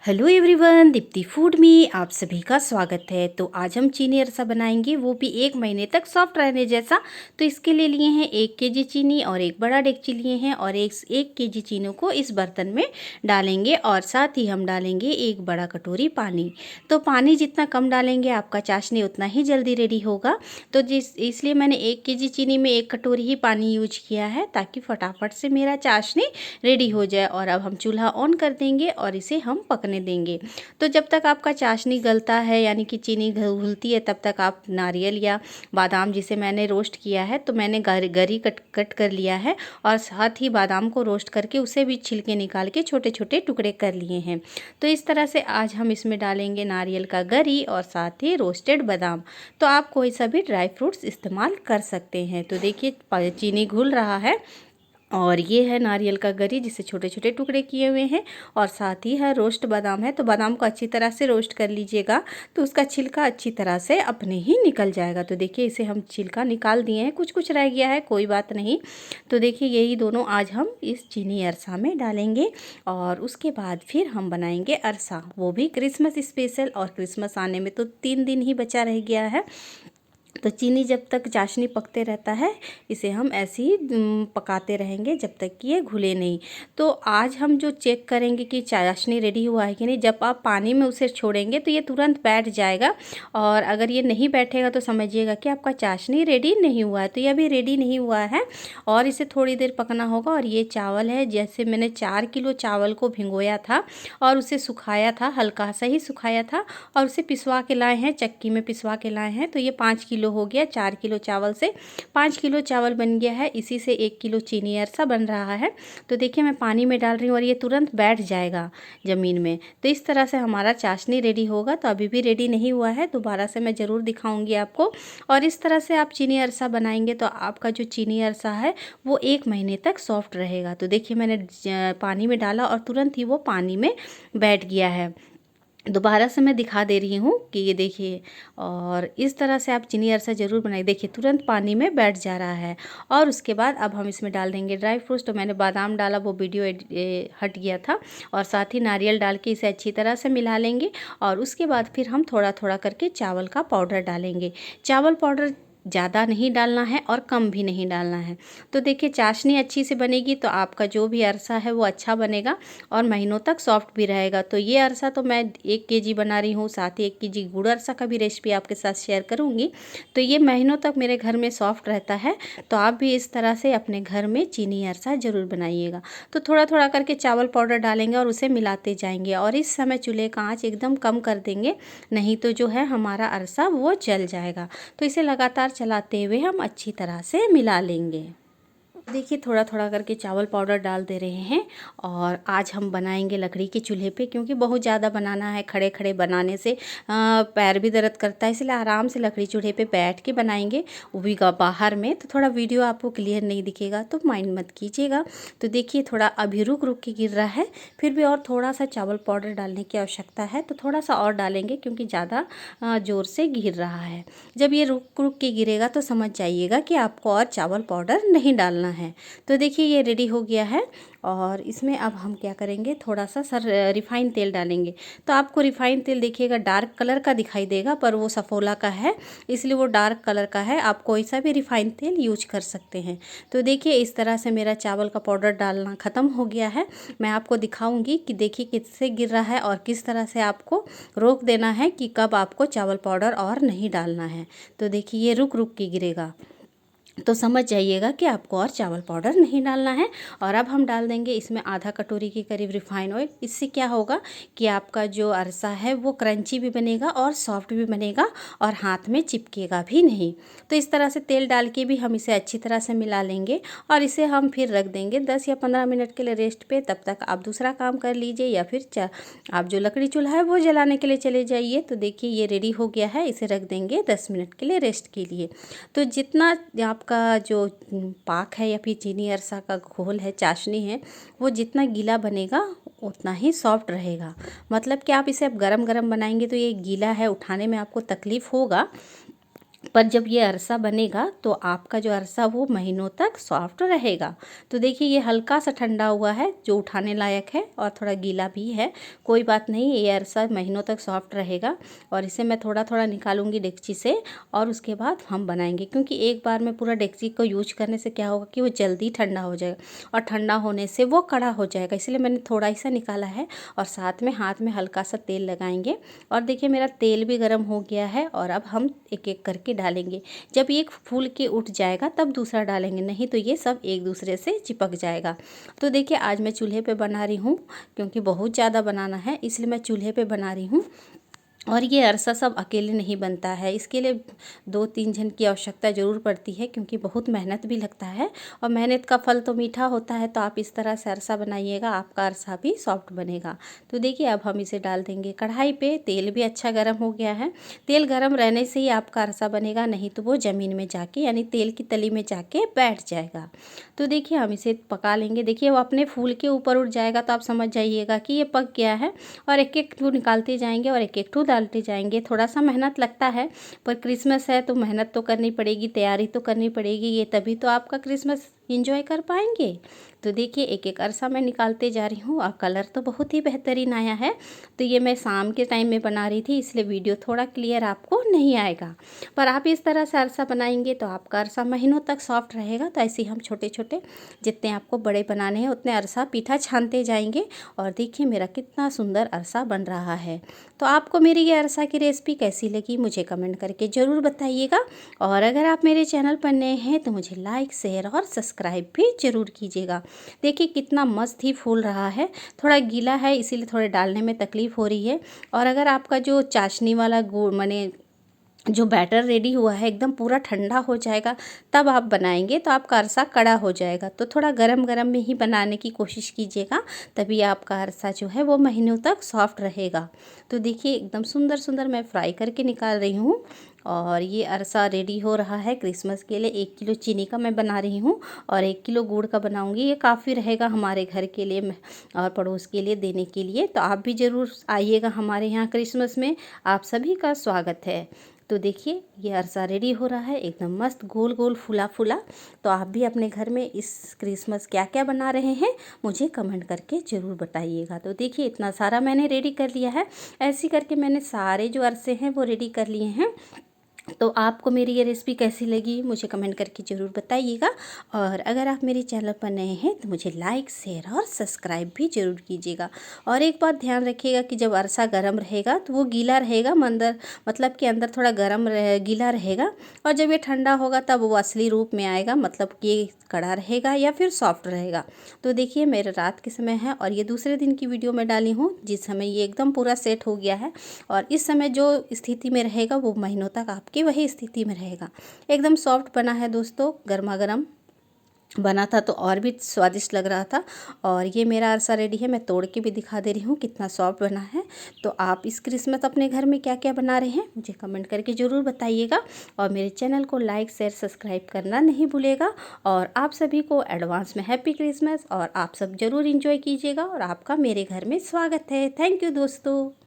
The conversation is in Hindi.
हेलो एवरीवन, दीप्ति फूड में आप सभी का स्वागत है। तो आज हम चीनी अरसा बनाएंगे, वो भी 1 महीने तक सॉफ्ट रहने जैसा। तो इसके लिए लिए हैं 1 केजी चीनी और एक बड़ा डेगची लिए हैं और एक केजी चीनी को इस बर्तन में डालेंगे और साथ ही हम डालेंगे एक बड़ा कटोरी पानी। तो पानी जितना कम डालेंगे आपका चाशनी उतना ही जल्दी रेडी होगा। तो इसलिए मैंने 1 केजी चीनी में 1 कटोरी ही पानी यूज किया है ताकि फटाफट से मेरा चाशनी रेडी हो जाए। और अब हम चूल्हा ऑन कर देंगे और इसे हम पकने देंगे। तो जब तक आपका चाशनी गलता है यानी कि चीनी घुलती है, तब तक आप नारियल या बादाम जिसे मैंने रोस्ट किया है, तो मैंने गरी कट कर लिया है और साथ ही बादाम को रोस्ट करके उसे भी छिलके निकाल के छोटे छोटे टुकड़े कर लिए हैं। तो इस तरह से आज हम इसमें डालेंगे नारियल का गरी और साथ ही रोस्टेड बादाम। तो आप कोई सा भी ड्राई फ्रूट्स इस्तेमाल कर सकते हैं। तो देखिए चीनी घुल रहा है और ये है नारियल का गरी जिसे छोटे छोटे टुकड़े किए हुए हैं और साथ ही है रोस्ट बादाम है। तो बादाम को अच्छी तरह से रोस्ट कर लीजिएगा तो उसका छिलका अच्छी तरह से अपने ही निकल जाएगा। तो देखिए इसे हम छिलका निकाल दिए हैं, कुछ कुछ रह गया है, कोई बात नहीं। तो देखिए यही दोनों आज हम इस चीनी अरसा में डालेंगे और उसके बाद फिर हम बनाएंगे अरसा, वो भी क्रिसमस स्पेशल। और क्रिसमस आने में तो 3 दिन ही बचा रह गया है। तो चीनी जब तक चाशनी पकते रहता है इसे हम ऐसे ही पकाते रहेंगे जब तक कि ये घुले नहीं। तो आज हम जो चेक करेंगे कि चाशनी रेडी हुआ है कि नहीं, जब आप पानी में उसे छोड़ेंगे तो ये तुरंत बैठ जाएगा और अगर ये नहीं बैठेगा तो समझिएगा कि आपका चाशनी रेडी नहीं हुआ है। तो ये अभी रेडी नहीं हुआ है और इसे थोड़ी देर पकना होगा। और ये चावल है, जैसे मैंने 4 किलो चावल को भिगोया था और उसे सुखाया था, हल्का सा ही सुखाया था और उसे पिसवा के लाए हैं, चक्की में पिसवा के लाए हैं। तो ये 5 किलो हो गया। 4 किलो चावल से 5 किलो चावल बन गया है। इसी से 1 किलो चीनी अरसा बन रहा है। तो देखिए मैं पानी में डाल रही हूँ और ये तुरंत बैठ जाएगा ज़मीन में। तो इस तरह से हमारा चाशनी रेडी होगा। तो अभी भी रेडी नहीं हुआ है, दोबारा से मैं ज़रूर दिखाऊंगी आपको। और इस तरह से आप चीनी अरसा बनाएंगे तो आपका जो चीनी अरसा है वो 1 महीने तक सॉफ्ट रहेगा। तो देखिए मैंने पानी में डाला और तुरंत ही वो पानी में बैठ गया है। दोबारा से मैं दिखा दे रही हूँ कि ये देखिए। और इस तरह से आप चीनी अरसा ज़रूर बनाइए। देखिए तुरंत पानी में बैठ जा रहा है। और उसके बाद अब हम इसमें डाल देंगे ड्राई फ्रूट्स। तो मैंने बादाम डाला, वो वीडियो हट गया था। और साथ ही नारियल डाल के इसे अच्छी तरह से मिला लेंगे। और उसके बाद फिर हम थोड़ा थोड़ा करके चावल का पाउडर डालेंगे। चावल पाउडर ज़्यादा नहीं डालना है और कम भी नहीं डालना है। तो देखिए चाशनी अच्छी से बनेगी तो आपका जो भी अरसा है वो अच्छा बनेगा और महीनों तक सॉफ्ट भी रहेगा। तो ये अरसा तो मैं 1 केजी बना रही हूँ, साथ ही 1 केजी गुड़ अरसा का भी रेसिपी आपके साथ शेयर करूँगी। तो ये महीनों तक मेरे घर में सॉफ्ट रहता है। तो आप भी इस तरह से अपने घर में चीनी अरसा ज़रूर बनाइएगा। तो थोड़ा थोड़ा करके चावल पाउडर डालेंगे और उसे मिलाते जाएंगे और इस समय चूल्हे का आँच एकदम कम कर देंगे, नहीं तो जो है हमारा अरसा वो जल जाएगा। तो इसे लगातार चलाते हुए हम अच्छी तरह से मिला लेंगे। देखिए थोड़ा थोड़ा करके चावल पाउडर डाल दे रहे हैं। और आज हम बनाएंगे लकड़ी के चूल्हे पे, क्योंकि बहुत ज़्यादा बनाना है। खड़े खड़े बनाने से पैर भी दर्द करता है, इसलिए आराम से लकड़ी चूल्हे पे बैठ के बनाएंगे, वो भी बाहर में। तो थोड़ा वीडियो आपको क्लियर नहीं दिखेगा तो माइंड मत कीजिएगा। तो देखिए थोड़ा अभी रुक रुक के गिर रहा है, फिर भी और थोड़ा सा चावल पाउडर डालने की आवश्यकता है। तो थोड़ा सा और डालेंगे क्योंकि ज़्यादा ज़ोर से गिर रहा है। जब ये रुक रुक के गिरेगा तो समझ जाइएगा कि आपको और चावल पाउडर नहीं डालना है। तो देखिए ये रेडी हो गया है। और इसमें अब हम क्या करेंगे, थोड़ा सा रिफाइन तेल डालेंगे। तो आपको रिफाइन तेल देखिएगा डार्क कलर का दिखाई देगा, पर वो सफोला का है इसलिए वो डार्क कलर का है। आप कोई सा भी रिफाइन तेल यूज कर सकते हैं। तो देखिए इस तरह से मेरा चावल का पाउडर डालना ख़त्म हो गया है। मैं आपको दिखाऊंगी कि देखिए किससे गिर रहा है और किस तरह से आपको रोक देना है कि कब आपको चावल पाउडर और नहीं डालना है। तो देखिए ये रुक रुक के गिरेगा तो समझ जाइएगा कि आपको और चावल पाउडर नहीं डालना है। और अब हम डाल देंगे इसमें आधा कटोरी के करीब रिफाइन ऑयल। इससे क्या होगा कि आपका जो अरसा है वो क्रंची भी बनेगा और सॉफ्ट भी बनेगा और हाथ में चिपकेगा भी नहीं। तो इस तरह से तेल डाल के भी हम इसे अच्छी तरह से मिला लेंगे और इसे हम फिर रख देंगे 10 या 15 मिनट के लिए रेस्ट पे। तब तक आप दूसरा काम कर लीजिए या फिर आप जो लकड़ी चूल्हा है वो जलाने के लिए चले जाइए। तो देखिए ये रेडी हो गया है, इसे रख देंगे 10 मिनट के लिए रेस्ट के लिए। तो जितना आप का जो पाक है या फिर चीनी अरसा का घोल है, चाशनी है, वो जितना गीला बनेगा उतना ही सॉफ्ट रहेगा। मतलब कि आप इसे अब गरम गरम बनाएंगे तो ये गीला है, उठाने में आपको तकलीफ़ होगा। पर जब ये अरसा बनेगा तो आपका जो अरसा वो महीनों तक सॉफ्ट रहेगा। तो देखिए ये हल्का सा ठंडा हुआ है, जो उठाने लायक है और थोड़ा गीला भी है। कोई बात नहीं, ये अरसा महीनों तक सॉफ्ट रहेगा। और इसे मैं थोड़ा थोड़ा निकालूंगी डेगची से और उसके बाद हम बनाएंगे, क्योंकि एक बार में पूरा डेगची को यूज करने से क्या होगा कि वो जल्दी ठंडा हो जाएगा और ठंडा होने से वो कड़ा हो जाएगा। इसलिए मैंने थोड़ा ही सा निकाला है और साथ में हाथ में हल्का सा तेल लगाएंगे। और देखिए मेरा तेल भी गर्म हो गया है और अब हम एक एक करके डालेंगे। जब एक फूल के उठ जाएगा तब दूसरा डालेंगे, नहीं तो ये सब एक दूसरे से चिपक जाएगा। तो देखिए आज मैं चूल्हे पे बना रही हूँ, क्योंकि बहुत ज़्यादा बनाना है इसलिए मैं चूल्हे पे बना रही हूँ। और ये अरसा सब अकेले नहीं बनता है, इसके लिए 2-3 जन की आवश्यकता ज़रूर पड़ती है, क्योंकि बहुत मेहनत भी लगता है और मेहनत का फल तो मीठा होता है। तो आप इस तरह से अरसा बनाइएगा, आपका अरसा भी सॉफ्ट बनेगा। तो देखिए अब हम इसे डाल देंगे कढ़ाई पे। तेल भी अच्छा गर्म हो गया है। तेल गर्म रहने से ही आपका अरसा बनेगा, नहीं तो वो ज़मीन में जाके यानी तेल की तली में जाके बैठ जाएगा। तो देखिए हम इसे पका लेंगे। देखिए वो अपने फूल के ऊपर उठ जाएगा तो आप समझ जाइएगा कि ये पक गया है। और एक एक ठू निकालते जाएंगे और एक एक ठू डालते जाएंगे। थोड़ा सा मेहनत लगता है, पर क्रिसमस है तो मेहनत तो करनी पड़ेगी, तैयारी तो करनी पड़ेगी, ये तभी तो आपका क्रिसमस इंजॉय कर पाएंगे। तो देखिए एक एक अरसा मैं निकालते जा रही हूँ और कलर तो बहुत ही बेहतरीन आया है। तो ये मैं शाम के टाइम में बना रही थी, इसलिए वीडियो थोड़ा क्लियर आपको नहीं आएगा। पर आप इस तरह से अरसा बनाएंगे तो आपका अरसा महीनों तक सॉफ्ट रहेगा। तो ऐसे ही हम छोटे छोटे जितने आपको बड़े बनाने हैं उतने अरसा पीठा छानते जाएंगे। और देखिए मेरा कितना सुंदर अरसा बन रहा है। तो आपको मेरी ये अरसा की रेसिपी कैसी लगी मुझे कमेंट करके ज़रूर बताइएगा। और अगर आप मेरे चैनल पर नए हैं तो मुझे लाइक शेयर और सब्सक्राइब भी ज़रूर कीजिएगा। देखिए कितना मस्त ही फूल रहा है। थोड़ा गीला है इसीलिए थोड़े डालने में तकलीफ़ हो रही है। और अगर आपका जो चाशनी वाला गुड़ माने जो बैटर रेडी हुआ है एकदम पूरा ठंडा हो जाएगा तब आप बनाएंगे तो आपका अरसा कड़ा हो जाएगा। तो थोड़ा गरम गरम में ही बनाने की कोशिश कीजिएगा, तभी आपका अरसा जो है वो महीनों तक सॉफ्ट रहेगा। तो देखिए एकदम सुंदर सुंदर मैं फ्राई करके निकाल रही हूँ। और ये अरसा रेडी हो रहा है क्रिसमस के लिए। 1 किलो चीनी का मैं बना रही हूँ और 1 किलो गुड़ का बनाऊँगी। ये काफ़ी रहेगा हमारे घर के लिए और पड़ोस के लिए देने के लिए। तो आप भी ज़रूर आइएगा हमारे यहाँ क्रिसमस में, आप सभी का स्वागत है। तो देखिए ये अरसा रेडी हो रहा है एकदम मस्त गोल गोल फूला फूला। तो आप भी अपने घर में इस क्रिसमस क्या क्या बना रहे हैं मुझे कमेंट करके ज़रूर बताइएगा। तो देखिए इतना सारा मैंने रेडी कर लिया है। ऐसे करके मैंने सारे जो अरसे हैं वो रेडी कर लिए हैं। तो आपको मेरी ये रेसिपी कैसी लगी मुझे कमेंट करके ज़रूर बताइएगा। और अगर आप मेरे चैनल पर नए हैं तो मुझे लाइक शेयर और सब्सक्राइब भी ज़रूर कीजिएगा। और एक बात ध्यान रखिएगा कि जब अरसा गर्म रहेगा तो वो गीला रहेगा, अंदर मतलब कि अंदर थोड़ा गीला रहेगा। और जब ये ठंडा होगा तब वो असली रूप में आएगा, मतलब कि ये कड़ा रहेगा या फिर सॉफ्ट रहेगा। तो देखिए मेरे रात के समय है और ये दूसरे दिन की वीडियो में डाली हूँ जिस समय ये एकदम पूरा सेट हो गया है। और इस समय जो स्थिति में रहेगा वो महीनों तक आपकी वही स्थिति में रहेगा। एकदम सॉफ्ट बना है दोस्तों, गर्मा गर्म बना था तो और भी स्वादिष्ट लग रहा था। और ये मेरा अरसा रेडी है, मैं तोड़ के भी दिखा दे रही हूँ कितना सॉफ्ट बना है। तो आप इस क्रिसमस अपने घर में क्या क्या बना रहे हैं मुझे कमेंट करके ज़रूर बताइएगा। और मेरे चैनल को लाइक शेयर सब्सक्राइब करना नहीं भूलेगा। और आप सभी को एडवांस में हैप्पी क्रिसमस। और आप सब ज़रूर इंजॉय कीजिएगा और आपका मेरे घर में स्वागत है। थैंक यू दोस्तों।